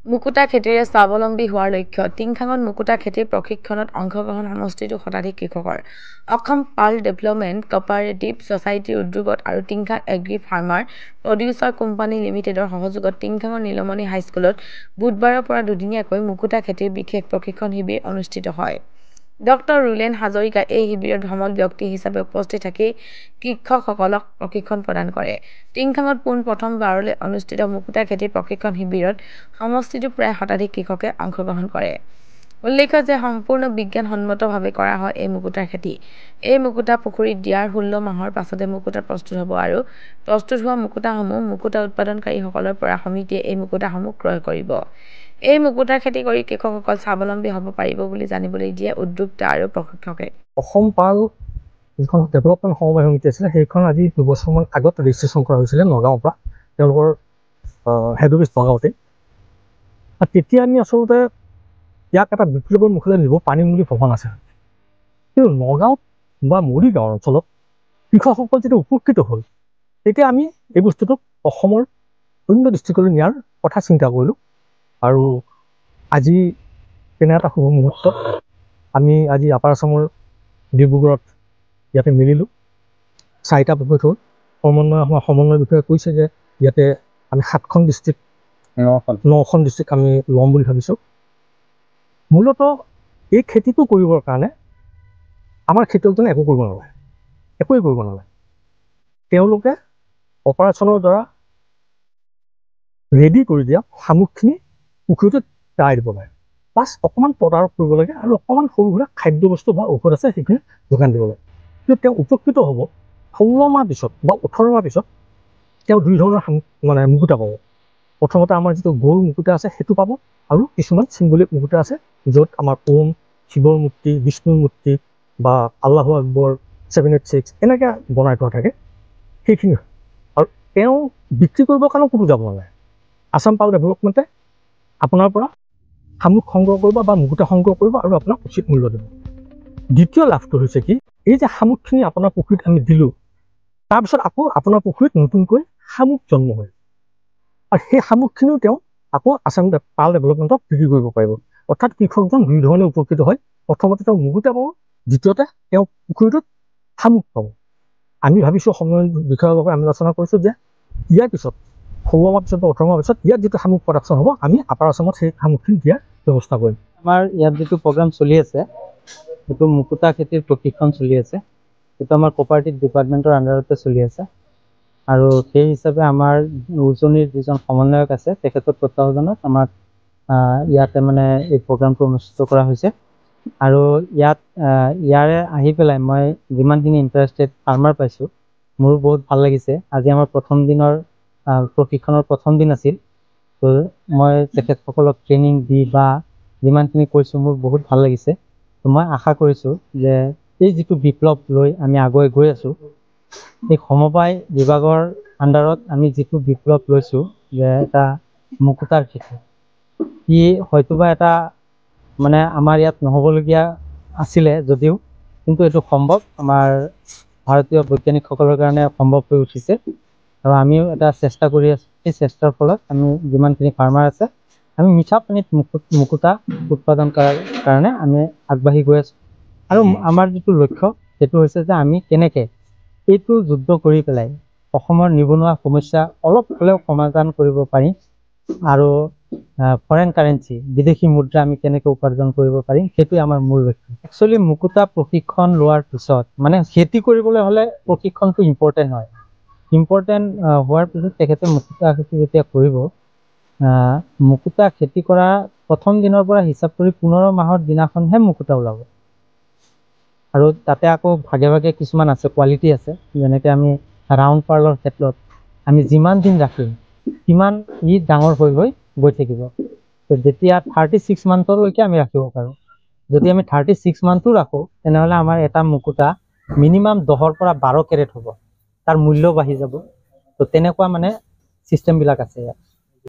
মুকুতা খেতিৰে স্বাৱলম্বী হোৱাৰ লক্ষ্য টিংখাঙত মুকুতা খেতিৰ প্ৰশিক্ষণত অংশগ্ৰহণ সমষ্টিটো শতাধিক কৃষকৰ অসম পাৰ্ল ডেভেলপমেণ্ট কপাৰেটিভ ছ'চাইটিৰ উদ্যোগত আৰু Tingkhang agri farmer producer company লিমিটেডৰ সহযোগত টিংখাঙৰ নীলমণি হাইস্কুলত বুধবাৰৰ পৰা দুদিনীয়াকৈ মুকুতা খেতিৰ বিশেষ প্ৰশিক্ষণ শিবিৰ অনুষ্ঠিত হয়। ডক্টৰ ৰুলেন হাজৰিকা এই শিবিৰত ভ্ৰমণ ব্যক্তি হিচাপে উপস্থিত থাকি কৃষকসকলক প্ৰশিক্ষণ প্ৰদান কৰে। টিংখাঙত প্ৰথমবাৰলৈ অনুষ্ঠিত মুকুতা খেতিৰ প্ৰশিক্ষণ শিবিৰত সমষ্টিটোৰ প্ৰায় শতাধিক কৃষকে অংশগ্ৰহণ কৰে। উল্লেখ্য যে সম্পূৰ্ণ বিজ্ঞানসন্মতভাৱে কৰা হয় এই মুকুতাৰ খেতি। এই মুকুতা পুখুৰীত দিয়াৰ 16 মাহৰ পাছতে মুকুতা প্ৰস্তুত হ'ব আৰু প্ৰস্তুত হোৱা মুকুতাসমূহ মুকুতা উৎপাদনকাৰীসকলৰ পৰা সমিতিয়ে এই মুকুতাসমূহ ক্ৰয় কৰিব। এই মুকুতাৰ খেতি কৰি কৃষকসকল স্বাৱলম্বী হ'ব পাৰিব বুলি জানিবলৈ দিয়ে উদ্যোক্তা আৰু প্ৰশিক্ষকে। অসম পাৰ্ল যিখন ডেভেলপমেণ্ট সমবায় সমিতি আছিলে সেইখন আজি 2 বছৰমান আগত ৰেজিষ্ট্ৰেশ্যন কৰা হৈছিলে নগাঁৱৰ পৰা, তেওঁলোকৰ হেড অফিচ নগাঁৱতে। তেতিয়া আমি আচলতে ইয়াক এটা বিপ্লৱৰ মুখলৈ নিব পাৰিম বুলি ভবা নাছিল। কিন্তু নগাঁৱত বা মৰিগাঁও অঞ্চলত কৃষকসকল যেতিয়া উপকৃত হ'ল তেতিয়া আমি এই বস্তুটোক অসমৰ অন্য ডিষ্ট্ৰিক্টলৈ নিয়াৰ কথা চিন্তা কৰিলোঁ। আৰু আজি তেনে এটা শুভ মুহূৰ্তত আমি আজি আপাৰ আছামৰ ডিব্ৰুগড়ত ইয়াতে মিলিলোঁ। 4টা বিষয় হ'ল সমন্বয় বিষয়ে কৈছে যে ইয়াতে আমি 7খন ডিষ্ট্ৰিক্ট 9খন ডিষ্ট্ৰিক্ট আমি ল'ম বুলি ভাবিছোঁ। মূলতঃ এই খেতিটো কৰিবৰ কাৰণে আমাৰ খেতিয়কজনে একোৱে কৰিব নালাগে। তেওঁলোকে অপাৰেশ্যনৰ দ্বাৰা ৰেডি কৰি দিয়া সামগ্ৰীখিনি পুখুৰীটোত পেলাই দিব লাগে, প্লাছ অকণমান তদাৰক কৰিব লাগে আৰু অকণমান সৰু সুৰা খাদ্য বস্তু বা ঔষধ আছে সেইখিনি যোগান দিব লাগে। কিন্তু তেওঁ উপকৃত হ'ব 16 মাহ পিছত বা 18 মাহ পিছত তেওঁ 2 ধৰণৰ মুকুতা পাব। প্ৰথমতে আমাৰ যিটো গৰুৰ মুকুতা আছে সেইটো পাব আৰু কিছুমান চিম্বলিক মুকুতা আছে য'ত আমাৰ ওম, শিৱৰ মূৰ্তি, বিষ্ণুৰ মূৰ্তি বা আল্লাহু আকবৰ 786 এনেকৈ বনাই থোৱা থাকে সেইখিনি। আৰু তেওঁ বিক্ৰী কৰিবৰ কাৰণে কোনো যাব নালাগে। আছাম পাৰ্ল ডেভেলপমেণ্টে আপোনাৰ পৰা সামগ্ৰী সংগ্ৰহ কৰিব বা মুকুতা সংগ্ৰহ কৰিব আৰু আপোনাক উচিত মূল্য দিব। দ্বিতীয় লাভটো হৈছে কি, এই যে সামগ্ৰীখিনি আপোনাৰ পুখুৰীত আমি দিলোঁ তাৰপিছত আকৌ আপোনাৰ পুখুৰীত নতুনকৈ শামুক জন্ম হয় আৰু সেই শামুকখিনিও তেওঁ আকৌ আছাম পাৰ্ল ডেভেলপমেণ্টক বিক্ৰী কৰিব পাৰিব। অৰ্থাৎ কৃষকজন 2 ধৰণে উপকৃত হয়। প্ৰথমতে তেওঁ মুকুতা পাব, দ্বিতীয়তে তেওঁ পুখুৰীটোত শামুক পাব। আমি ভাবিছোঁ সময় বিষয়ৰ বাবে আমি আলোচনা কৰিছোঁ যে ইয়াৰ পিছত 16 মাহ পিছত বা 18 মাহ পিছত ইয়াত যিটো শামুক প্ৰডাকশ্যন হ'ব আমি আপাৰ আছামত সেই শামুকখিনি দিয়াৰ ব্যৱস্থা কৰিম। আমাৰ ইয়াত যিটো প্ৰগ্ৰাম চলি আছে সেইটো মুকুতা খেতিৰ প্ৰশিক্ষণ চলি আছে। সেইটো আমাৰ কোঅপাৰেটিভ ডিপাৰ্টমেণ্টৰ আণ্ডাৰতে চলি আছে আৰু সেই হিচাপে আমাৰ উজনিৰ যিজন সমন্বয়ক আছে তেখেতৰ তত্ত্বাৱধানত আমাক ইয়াতে এই প্ৰগ্ৰামটো অনুষ্ঠিত কৰা হৈছে। আৰু ইয়াৰে আহি পেলাই মই যিমানখিনি ইণ্টাৰেষ্টেড ফাৰ্মাৰ পাইছোঁ মোৰ বহুত ভাল লাগিছে। আজি আমাৰ প্ৰথম দিনৰ প্ৰশিক্ষণৰ প্ৰথম দিন আছিল, তো মই তেখেতসকলক ট্ৰেইনিং দি বা যিমানখিনি কৈছোঁ মোৰ বহুত ভাল লাগিছে। তো মই আশা কৰিছোঁ যে এই যিটো বিপ্লৱ লৈ আমি আগুৱাই গৈ আছোঁ, এই সমবায় বিভাগৰ আণ্ডাৰত আমি যিটো বিপ্লৱ লৈছোঁ যে এটা মুকুতাৰ খেতি, ই হয়তোবা এটা আমাৰ ইয়াত নহ'বলগীয়া আছিলে যদিও কিন্তু এইটো সম্ভৱ, আমাৰ ভাৰতীয় বৈজ্ঞানিকসকলৰ কাৰণে সম্ভৱ হৈ উঠিছে আৰু আমিও এটা চেষ্টা কৰি আছোঁ। সেই চেষ্টাৰ ফলত আমি যিমানখিনি ফাৰ্মাৰ আছে আমি মিঠা পানীত মুকুতা উৎপাদন কৰাৰ কাৰণে আমি আগবাঢ়ি গৈ আছোঁ। আৰু আমাৰ যিটো লক্ষ্য সেইটো হৈছে যে আমি কেনেকৈ এইটো যুদ্ধ কৰি পেলাই অসমৰ নিবনুৱা সমস্যা অলপ হ'লেও সমাধান কৰিব পাৰিম আৰু ফৰেন কাৰেঞ্চি বিদেশী মুদ্ৰা আমি কেনেকৈ উপাৰ্জন কৰিব পাৰিম সেইটোৱে আমাৰ মূল লক্ষ্য। একচুৱেলি মুকুতা প্ৰশিক্ষণ লোৱাৰ পিছত খেতি কৰিবলৈ হ'লে প্ৰশিক্ষণটো ইম্পৰ্টেণ্ট হয়। ইম্পৰ্টেণ্ট হোৱাৰ পিছত তেখেতে মুকুতা খেতি যেতিয়া কৰিব, মুকুতা খেতি কৰা প্ৰথম দিনৰ পৰা হিচাপ কৰি 15 মাহৰ দিনাখনহে মুকুতা ওলাব। আৰু তাতে আকৌ ভাগে ভাগে কিছুমান আছে, কোৱালিটি আছে। যেনেকৈ আমি ৰাউণ্ড পাৰ্লৰ ক্ষেত্ৰত আমি যিমান দিন ৰাখিম সিমান ই ডাঙৰ হৈ গৈ থাকিব। তো যেতিয়া 36 মান্থলৈকে আমি ৰাখিব পাৰোঁ। যদি আমি 36 মান্থো ৰাখোঁ তেনেহ'লে আমাৰ এটা মুকুতা মিনিমাম 10ৰ পৰা 12 কেৰেট হ'ব, তাৰ মূল্য বাঢ়ি যাব। তো তেনেকুৱা চিষ্টেমবিলাক আছে ইয়াত।